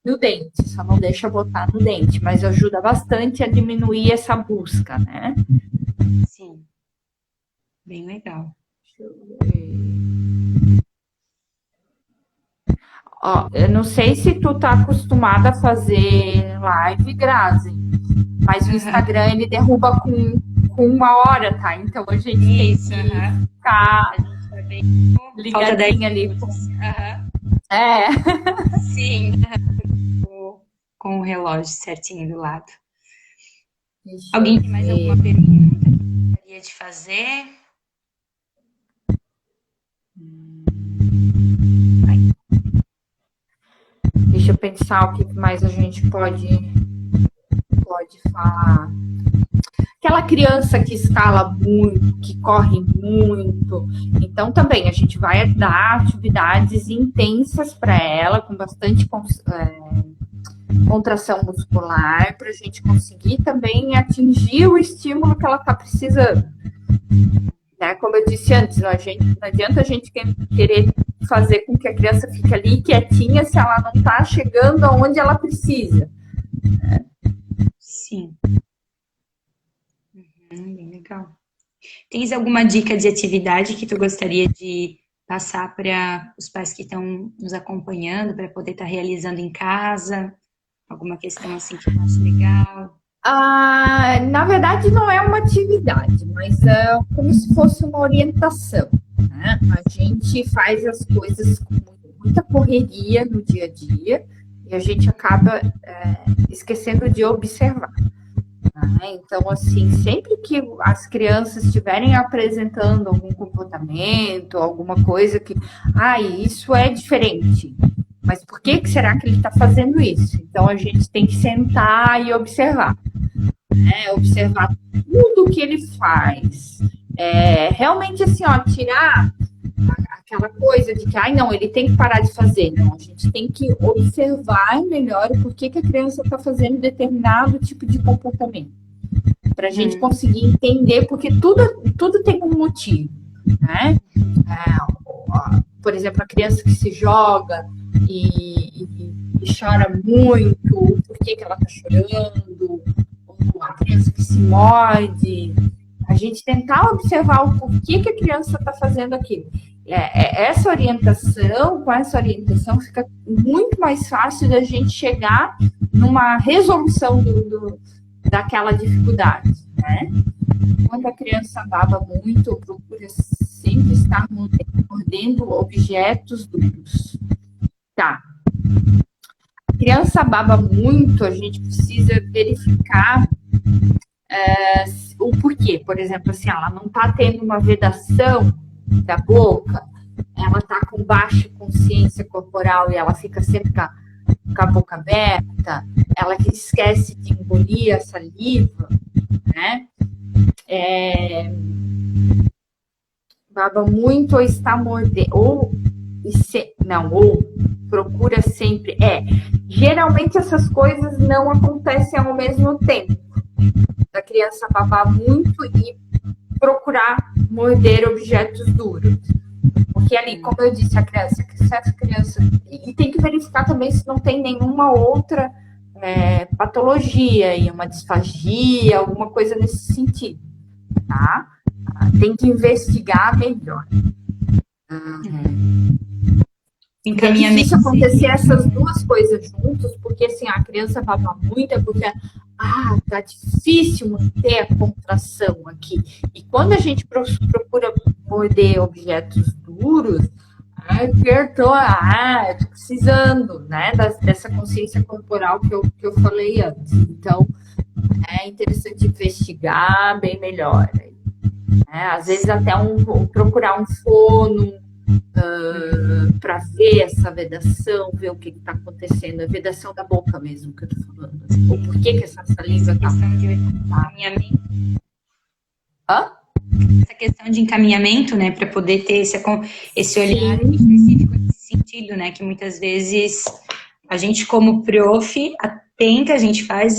no dente, só não deixa botar no dente, mas ajuda bastante a diminuir essa busca, né? Sim. Bem legal. Deixa eu ver. Ó, eu não sei se tu tá acostumada a fazer live, Grazi, mas o Instagram ele derruba com 1 hora, tá? Então a gente tem que ficar ligadinha ali. Sim. Com o relógio certinho do lado. Alguém tem mais alguma pergunta que gostaria de fazer? Deixa eu pensar o que mais a gente pode falar. Aquela criança que escala muito, que corre muito. Então, também, a gente vai dar atividades intensas para ela, com bastante contração muscular, para a gente conseguir também atingir o estímulo que ela está precisando. Né? Como eu disse antes, não adianta a gente querer fazer com que a criança fique ali quietinha se ela não está chegando aonde ela precisa. Né? Sim. Bem legal. Tens alguma dica de atividade que tu gostaria de passar para os pais que estão nos acompanhando, para poder estar realizando em casa? Alguma questão assim que eu acho legal? Na verdade, não é uma atividade, mas é como se fosse uma orientação. Né? A gente faz as coisas com muita correria no dia a dia e a gente acaba esquecendo de observar. Então, assim, sempre que as crianças estiverem apresentando algum comportamento, alguma coisa que, isso é diferente, mas por que será que ele está fazendo isso? Então, a gente tem que sentar e observar, né? Observar tudo que ele faz. Realmente, assim, tirar aquela coisa de que, não, ele tem que parar de fazer. Não, a gente tem que observar melhor por que a criança está fazendo determinado tipo de comportamento. Para a gente conseguir entender, porque tudo tem um motivo, né? Por exemplo, a criança que se joga e chora muito, por que ela está chorando, ou a criança que se morde. A gente tentar observar o porquê que a criança está fazendo aquilo. Com essa orientação, fica muito mais fácil da gente chegar numa resolução daquela dificuldade, né? Quando a criança baba muito, procura sempre estar mordendo objetos duros. Tá. A criança baba muito, a gente precisa verificar o porquê. Por exemplo, assim, ela não está tendo uma vedação da boca, ela está com baixa consciência corporal e ela fica sempre com a boca aberta, ela que esquece de engolir a saliva, né? Baba muito ou está mordendo, ou procura sempre. Geralmente essas coisas não acontecem ao mesmo tempo. Da criança babar muito e procurar morder objetos duros. Porque ali, como eu disse, se essa criança... E tem que verificar também se não tem nenhuma outra patologia, uma disfagia, alguma coisa nesse sentido, tá? Tem que investigar melhor. É difícil acontecer essas duas coisas juntos, porque assim, a criança baba muito, é porque tá difícil manter a contração aqui. E quando a gente procura morder objetos duros, eu tô precisando, né, dessa consciência corporal que eu falei antes. Então, é interessante investigar bem melhor. Às vezes até procurar um fono, para ver essa vedação, ver o que está acontecendo, a vedação da boca mesmo que eu estou falando. Ou por que essa saliva está... Essa questão de encaminhamento, né, para poder ter esse olhar específico nesse sentido, né, que muitas vezes a gente como prof atenta, a gente faz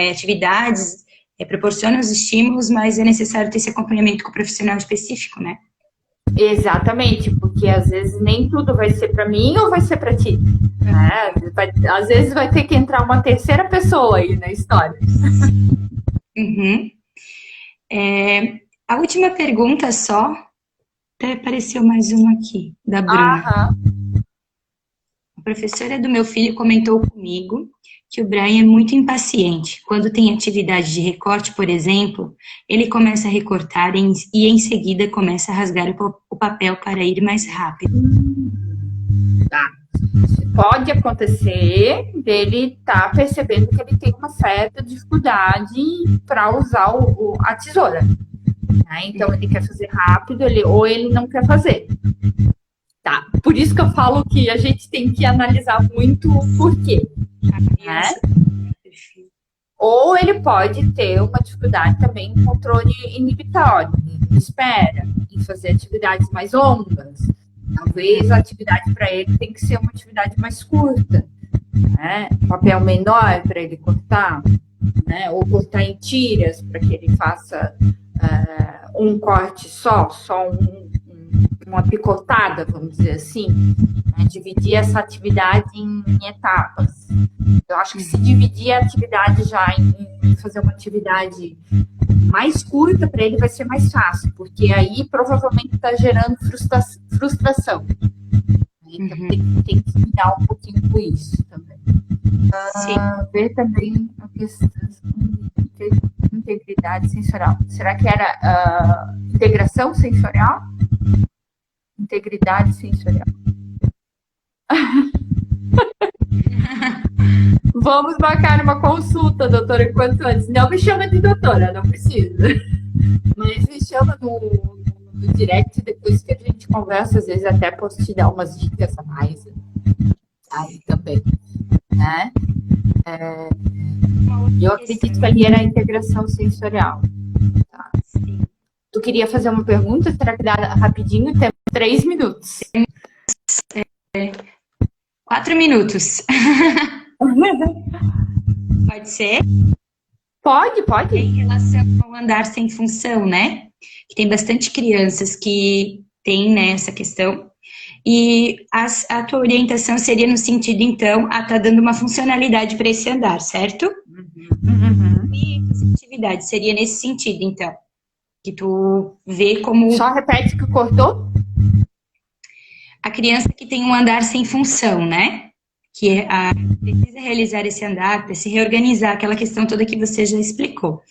atividades, proporciona os estímulos, mas é necessário ter esse acompanhamento com o profissional específico, né? Exatamente, porque às vezes nem tudo vai ser para mim ou vai ser para ti. Né? Às vezes vai ter que entrar uma terceira pessoa aí na história. Uhum. A última pergunta só, até apareceu mais uma aqui, da Bruna. A professora do meu filho comentou comigo que o Brian é muito impaciente. Quando tem atividade de recorte, por exemplo, ele começa a recortar e em seguida começa a rasgar o papel para ir mais rápido. Tá. Pode acontecer dele estar percebendo que ele tem uma certa dificuldade para usar a tesoura. Né? Então, ele quer fazer rápido, ou ele não quer fazer. Tá. Por isso que eu falo que a gente tem que analisar muito o porquê. Né? Ou ele pode ter uma dificuldade também em controle inibitório, em espera, em fazer atividades mais longas. Talvez a atividade para ele tem que ser uma atividade mais curta, né? Um papel menor para ele cortar, né? Ou cortar em tiras para que ele faça um corte só uma picotada, vamos dizer assim, né? Dividir essa atividade em etapas. Eu acho que se dividir a atividade já em fazer uma atividade mais curta, para ele vai ser mais fácil, porque aí provavelmente está gerando frustração. Então tem que cuidar um pouquinho com isso também. Ver também a questão de integridade sensorial. Será que era integração sensorial? Integridade sensorial. Vamos marcar uma consulta, doutora, enquanto antes. Não me chama de doutora, não precisa. Mas me chama no direct, depois que a gente conversa, às vezes até posso te dar umas dicas a mais. Aí também, né? Eu acredito que ali era a integração sensorial. Tá? Tu queria fazer uma pergunta? Será que dá rapidinho? Temos 3 minutos. 4 minutos. Pode ser? Pode. Em relação ao andar sem função, né? Que tem bastante crianças que têm, né, essa questão. E a tua orientação seria no sentido, então, a estar dando uma funcionalidade para esse andar, certo? E essa atividade seria nesse sentido, então. Que tu vê como... Só repete que cortou. A criança que tem um andar sem função, né? Que precisa realizar esse andar, para se reorganizar, aquela questão toda que você já explicou.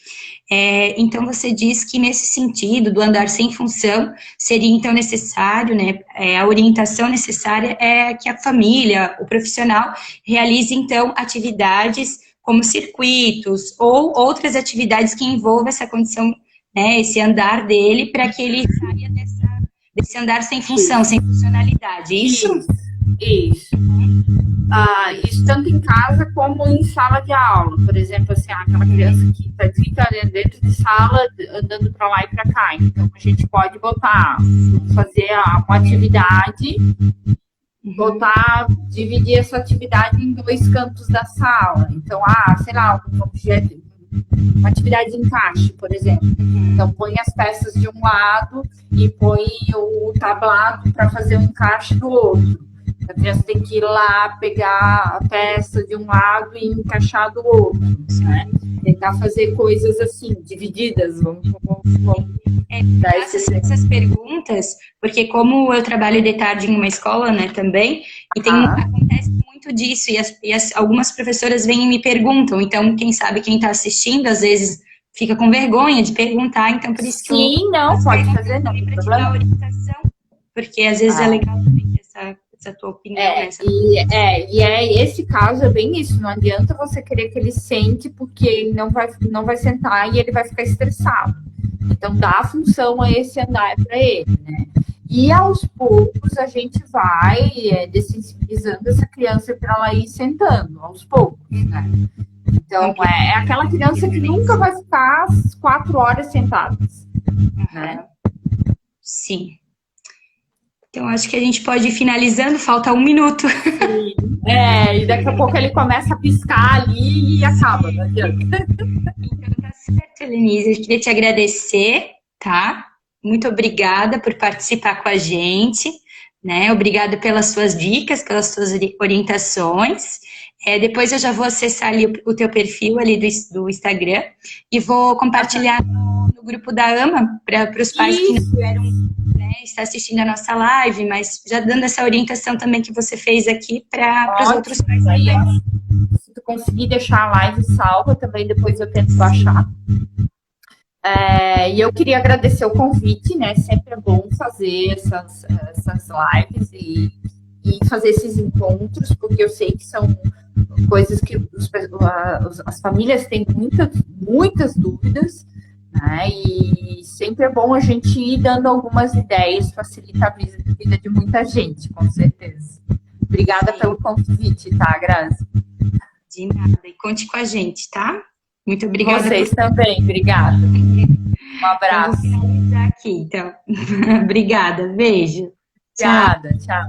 Então, você diz que nesse sentido, do andar sem função, seria então necessário, né, a orientação necessária é que a família, o profissional, realize então atividades como circuitos ou outras atividades que envolvam essa condição, né, esse andar dele, para que ele saia desse andar sem função, sem funcionalidade. Isso? Isso. Isso tanto em casa como em sala de aula. Por exemplo, assim, aquela criança que fica dentro de sala andando para lá e para cá. Então, a gente pode fazer uma atividade, dividir essa atividade em 2 cantos da sala. Então, sei lá, um objeto, uma atividade de encaixe, por exemplo. Então, põe as peças de um lado e põe o tablado para fazer o encaixe do outro. A criança tem que ir lá, pegar a peça de um lado e encaixar do outro, né? Tentar fazer coisas assim, divididas. Vamos dar essas perguntas, porque como eu trabalho de tarde em uma escola, né, também, e acontece muito disso, e algumas professoras vêm e me perguntam, então, quem sabe quem está assistindo, às vezes fica com vergonha de perguntar, então por isso que Sim, não, pode fazer, não tem problema. Orientação, porque às vezes é legal também ter essa tua opinião. E esse caso é bem isso, não adianta você querer que ele sente, porque ele não vai sentar e ele vai ficar estressado. Então, dá função a esse andar para ele, né? E aos poucos a gente vai dessensibilizando essa criança para ela ir sentando, aos poucos, né? Então, é aquela criança que nunca vai ficar 4 horas sentada, né? Sim. Então, acho que a gente pode ir finalizando, falta 1 minuto. Sim. E daqui a pouco ele começa a piscar ali e acaba, não adianta. Então, tá certo, Helenise. Eu queria te agradecer, tá? Muito obrigada por participar com a gente, né? Obrigada pelas suas dicas, pelas suas orientações. Depois eu já vou acessar ali o teu perfil ali do Instagram e vou compartilhar no grupo da AMA para os pais que não tiveram, né, estar assistindo a nossa live, mas já dando essa orientação também que você fez aqui para os outros pais também. Se tu conseguir deixar a live salva também, depois eu tento baixar. E eu queria agradecer o convite, né? Sempre é bom fazer essas lives e fazer esses encontros, porque eu sei que são coisas que as famílias têm muitas dúvidas, né? E sempre é bom a gente ir dando algumas ideias, facilitar a vida de muita gente, com certeza. Obrigada pelo convite, tá, Grazi? De nada, e conte com a gente, tá? Muito obrigada. Vocês também, obrigada. Um abraço. Eu vou finalizar aqui, então. Obrigada, beijo. Obrigada, tchau.